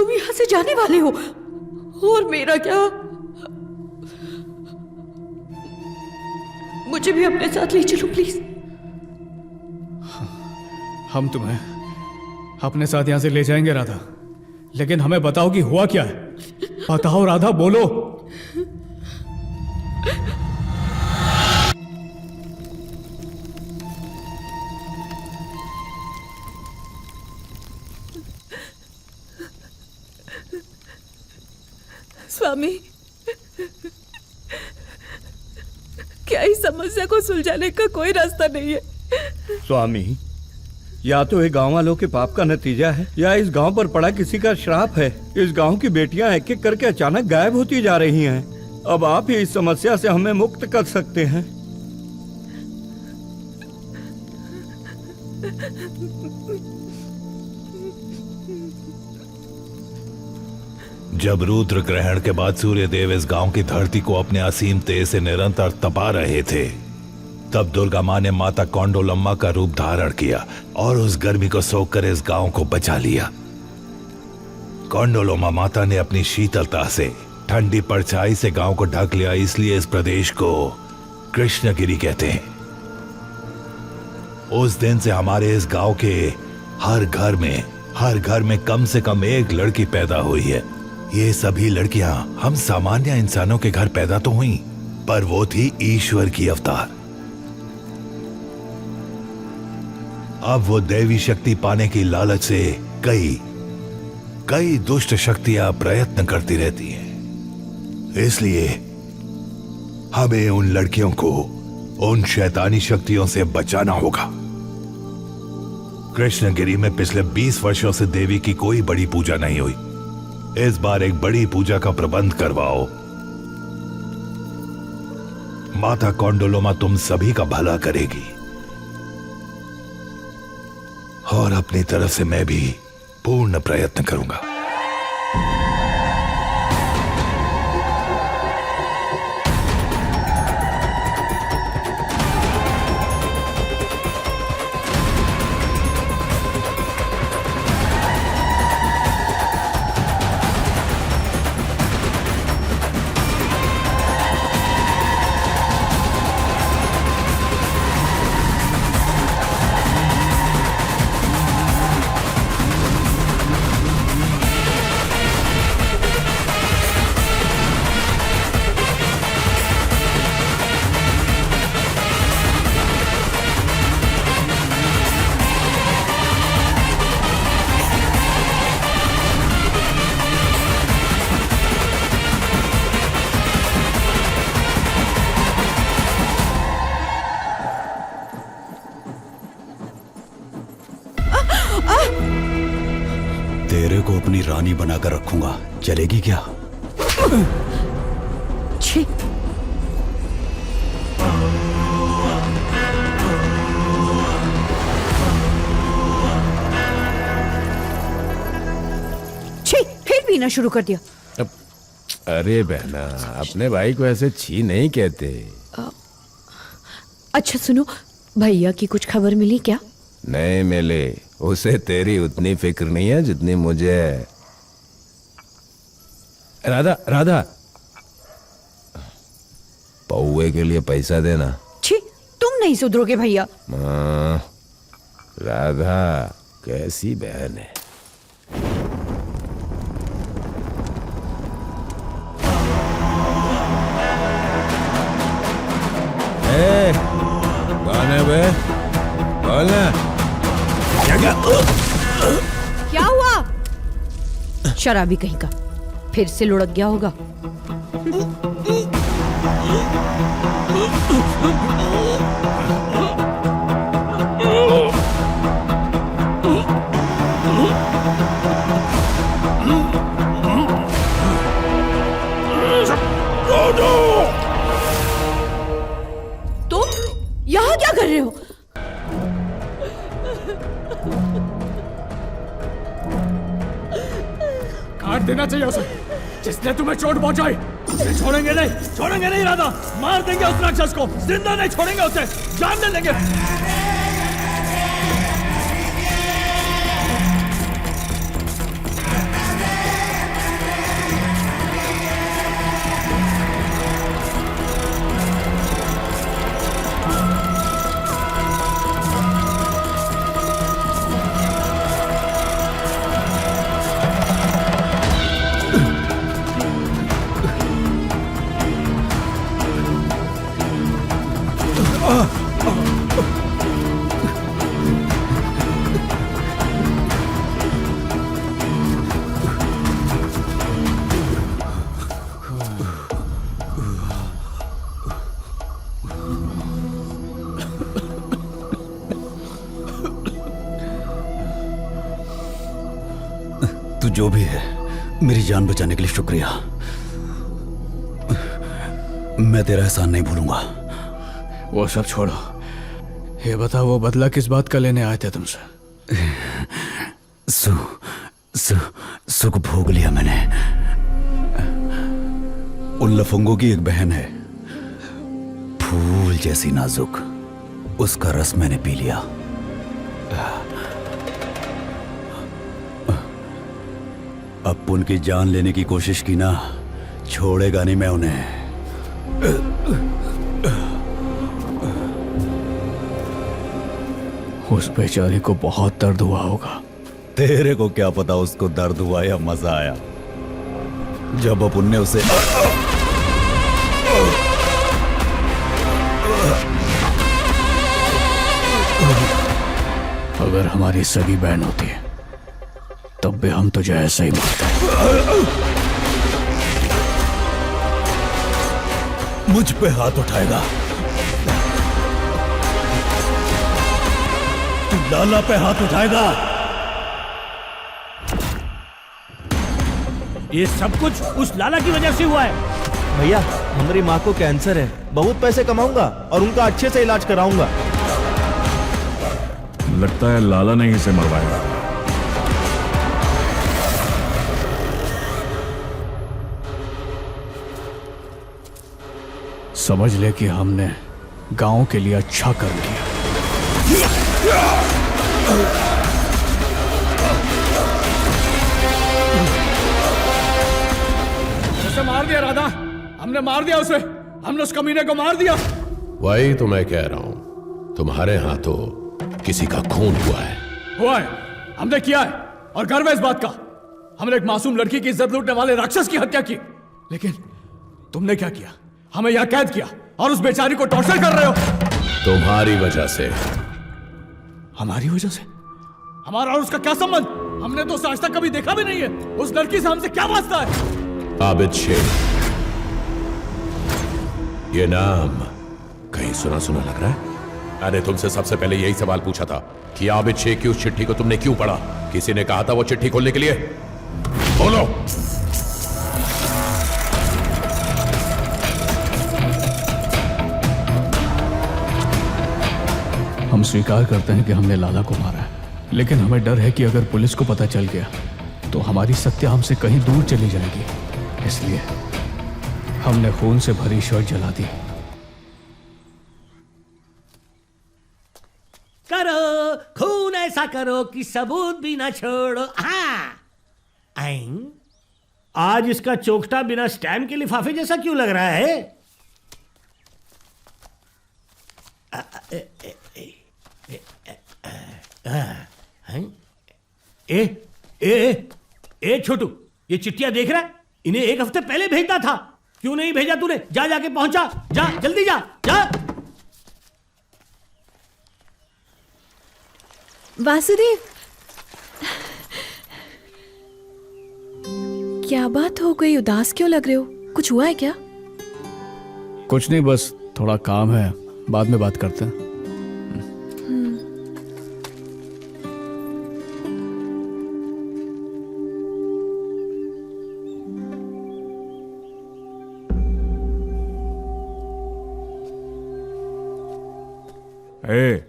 तुम यहां से जाने वाले हो, और मेरा क्या? मुझे भी अपने साथ ले चलो प्लीज। हम तुम्हें अपने साथ यहां से ले जाएंगे राधा, लेकिन हमें बताओ कि हुआ क्या है। बताओ राधा, बोलो। स्वामी, क्या इस समस्या को सुलझाने का कोई रास्ता नहीं है? स्वामी, या तो ये गांव वालों के पाप का नतीजा है, या इस गांव पर पड़ा किसी का श्राप है। इस गांव की बेटियां एक एक करके अचानक गायब होती जा रही हैं। अब आप ही इस समस्या से हमें मुक्त कर सकते हैं। जब रुद्र ग्रहण के बाद सूर्यदेव इस गांव की धरती को अपने असीम तेज से निरंतर तपा रहे थे, तब दुर्गा माँ ने माता कौंडोलम्मा का रूप धारण किया और उस गर्मी को सोखकर इस गांव को बचा लिया। कौंडोलम्मा माता ने अपनी शीतलता से, ठंडी परछाई से गांव को ढक लिया, इसलिए इस प्रदेश को कृष्णगिरी कहते हैं। उस दिन से हमारे इस गांव के हर घर में कम से कम एक लड़की पैदा हुई है। ये सभी लड़कियां हम सामान्य इंसानों के घर पैदा तो हुई, पर वो थी ईश्वर की अवतार। अब वो दैवी शक्ति पाने की लालच से कई दुष्ट शक्तियां प्रयत्न करती रहती हैं। इसलिए हमें उन लड़कियों को उन शैतानी शक्तियों से बचाना होगा। कृष्णगिरी में पिछले 20 वर्षों से देवी की कोई बड़ी पूजा नहीं हुई। इस बार एक बड़ी पूजा का प्रबंध करवाओ। माता कौंडोलम्मा तुम सभी का भला करेगी, और अपनी तरफ से मैं भी पूर्ण प्रयत्न करूंगा। तेरे को अपनी रानी बनाकर रखूंगा, चलेगी क्या? छी! छी! फिर पीना शुरू कर दिया। अरे बहना, अपने भाई को ऐसे छी नहीं कहते। अच्छा सुनो, भैया की कुछ खबर मिली क्या? नहीं मिले। उसे तेरी उतनी फिक्र नहीं है जितनी मुझे। राधा, राधा, पौवे के लिए पैसा देना। छी! तुम नहीं सुधरोगे भैया। राधा कैसी बहन है। कौन है बे? बोलना। क्या हुआ? शराबी कहीं का, फिर से लुढ़क गया होगा। तुम यहाँ क्या कर रहे हो? काट देना चाहिए उसे, जिसने तुम्हें चोट पहुंचाई। उसे छोड़ेंगे नहीं राधा। मार देंगे उस राक्षस को, जिंदा नहीं छोड़ेंगे उसे, जान ले लेंगे। जो भी है, मेरी जान बचाने के लिए शुक्रिया। मैं तेरा एहसान नहीं भूलूंगा। वो सब छोड़ो, ये बताओ वो बदला किस बात का लेने आए थे तुमसे? सुख भोग लिया मैंने। उन लफंगों की एक बहन है, फूल जैसी नाजुक, उसका रस मैंने पी लिया। अब उनकी जान लेने की कोशिश की ना, छोड़ेगा नहीं मैं उन्हें। उस बेचारे को बहुत दर्द हुआ होगा। तेरे को क्या पता उसको दर्द हुआ या मजा आया जब अपन ने उसे। अगर हमारी सगी बहन होती तब भी हम तुझे ऐसा ही मारते। मुझ पे हाथ उठाएगा, तू लाला पे हाथ उठाएगा। ये सब कुछ उस लाला की वजह से हुआ है। भैया, हमारी माँ को कैंसर है, बहुत पैसे कमाऊंगा और उनका अच्छे से इलाज कराऊंगा। लगता है लाला ने इसे मरवाया। समझ ले कि हमने गांव के लिए अच्छा कर लिया। उसे मार दिया राधा, हमने मार दिया उसे, हमने उस कमीने को मार दिया। वही तो मैं कह रहा हूं, तुम्हारे हाथों किसी का खून हुआ है। हुआ है, हमने किया है, और गर्व है इस बात का। हमने एक मासूम लड़की की इज्जत लूटने वाले राक्षस की हत्या की। लेकिन तुमने क्या किया? हमें यहां कैद किया और उस बेचारी को टॉर्चर कर रहे हो। तुम्हारी वजह से। हमारी वजह से? हमारा और उसका क्या संबंध? हमने तो उसे आज तक कभी देखा भी नहीं है। उस लड़की से हमसे क्या वास्ता है? आबिद शेख, ये नाम कहीं सुना सुना लग रहा है। मैंने तुमसे सबसे पहले यही सवाल पूछा था कि आबिद शेख की उस चिट्ठी को तुमने क्यों पढ़ा? किसी ने कहा था वो चिट्ठी खोलने के लिए? बोलो। हम स्वीकार करते हैं कि हमने लाला को मारा है, लेकिन हमें डर है कि अगर पुलिस को पता चल गया तो हमारी सत्या हमसे कहीं दूर चली जाएगी। इसलिए हमने खून से भरी शर्ट जला दी। करो खून ऐसा करो कि सबूत भी ना छोड़ो। हाँ, आज इसका चोखटा बिना स्टैम्प के लिफाफे जैसा क्यों लग रहा है? ए ए ए छोटू, ये चिट्ठियां देख रहा है? इन्हें एक हफ्ते पहले भेजना था, क्यों नहीं भेजा तूने? जा जाके पहुंचा, जा जल्दी जा जा। वासुदेव, क्या बात हो गई? उदास क्यों लग रहे हो? कुछ हुआ है क्या? कुछ नहीं, बस थोड़ा काम है, बाद में बात करते हैं।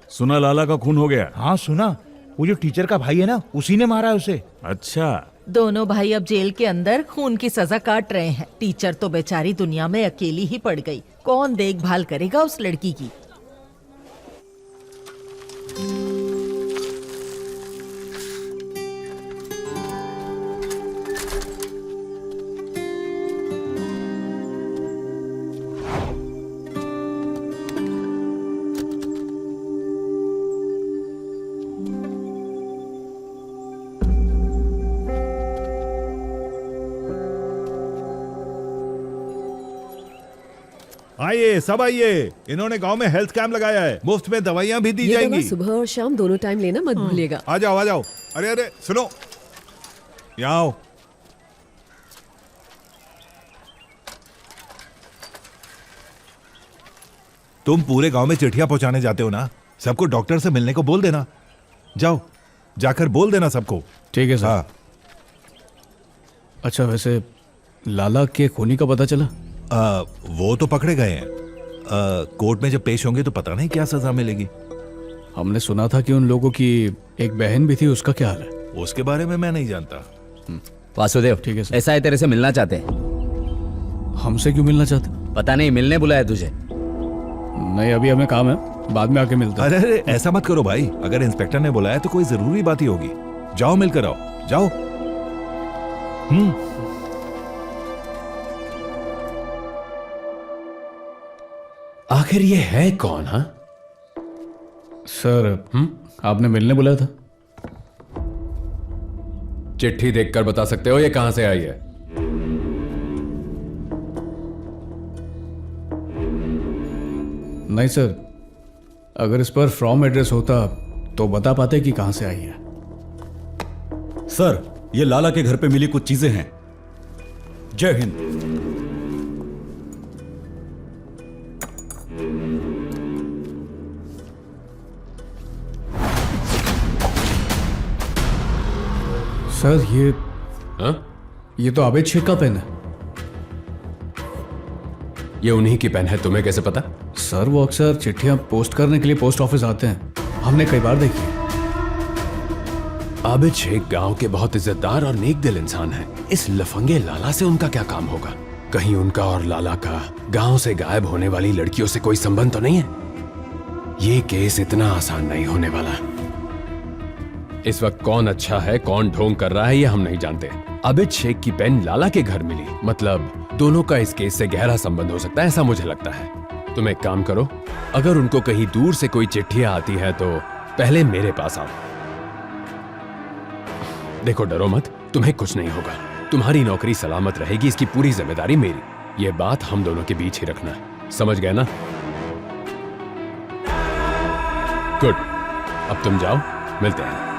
सुना लाला का खून हो गया? हाँ सुना, वो जो टीचर का भाई है ना, उसी ने मारा है उसे। अच्छा, दोनों भाई अब जेल के अंदर खून की सजा काट रहे हैं। टीचर तो बेचारी दुनिया में अकेली ही पड़ गई, कौन देखभाल करेगा उस लड़की की? आइए सब आइए, इन्होंने गांव में हेल्थ कैंप लगाया है, मुफ्त में दवाइयां भी दी जाएंगी। सुबह और शाम दोनों टाइम लेना मत भूलिएगा। आ जाओ आ जाओ। अरे अरे सुनो, यहाँ आओ। तुम पूरे गांव में चिट्ठियां पहुंचाने जाते हो ना, सबको डॉक्टर से मिलने को बोल देना। जाओ, जाकर बोल देना सबको। ठीक है सर। हाँ। अच्छा, वैसे लाला के खूनी का पता चला? वो तो पकड़े गए हैं। कोर्ट में जब पेश होंगे तो पता नहीं क्या सजा मिलेगी। हमने सुना था कि उन लोगों की एक बहन भी थी, उसका क्या हाल है? उसके बारे में मैं नहीं जानता। वासुदेव, ठीक है सर। ऐसा है तेरे से मिलना चाहते हैं। हमसे क्यों मिलना चाहते? पता नहीं, मिलने बुलाया तुझे। नहीं, अभी हमें काम है, बाद में आके मिलते हैं। अरे अरे, ऐसा मत करो भाई। अगर इंस्पेक्टर ने बुलाया तो कोई जरूरी बात ही होगी। जाओ मिलकर आओ, जाओ। आखिर ये है कौन? हाँ सर, आपने मिलने बुलाया था? चिट्ठी देखकर बता सकते हो ये कहां से आई है? नहीं सर, अगर इस पर फ्रॉम एड्रेस होता तो बता पाते कि कहां से आई है। सर, ये लाला के घर पे मिली कुछ चीजें हैं। जय हिंद। सर, हाँ? ये तो आबिद शेख का पेन है। ये उन्हीं की पेन है, तुम्हें कैसे पता? सर, वो अक्सर चिट्ठियां पोस्ट करने के लिए पोस्ट ऑफिस आते हैं, हमने कई बार देखी है। आबिद शेख गांव के बहुत इज्जतदार और नेक दिल इंसान हैं। इस लफंगे लाला से उनका क्या काम होगा? कहीं उनका और लाला का गांव से गायब होने वाली लड़कियों से कोई संबंध तो नहीं है? ये केस इतना आसान नहीं होने वाला। इस वक्त कौन अच्छा है, कौन ढोंग कर रहा है, ये हम नहीं जानते। आबिद शेख की पेन लाला के घर मिली, मतलब दोनों का इस केस से गहरा संबंध हो सकता है, ऐसा मुझे लगता है। तुम एक काम करो, अगर उनको कहीं दूर से कोई चिट्ठियां आती है तो पहले मेरे पास आओ। देखो, डरो मत, तुम्हें कुछ नहीं होगा। तुम्हारी नौकरी सलामत रहेगी, इसकी पूरी जिम्मेदारी मेरी। ये बात हम दोनों के बीच ही रखना, समझ गए ना? गुड, अब तुम जाओ, मिलते हैं।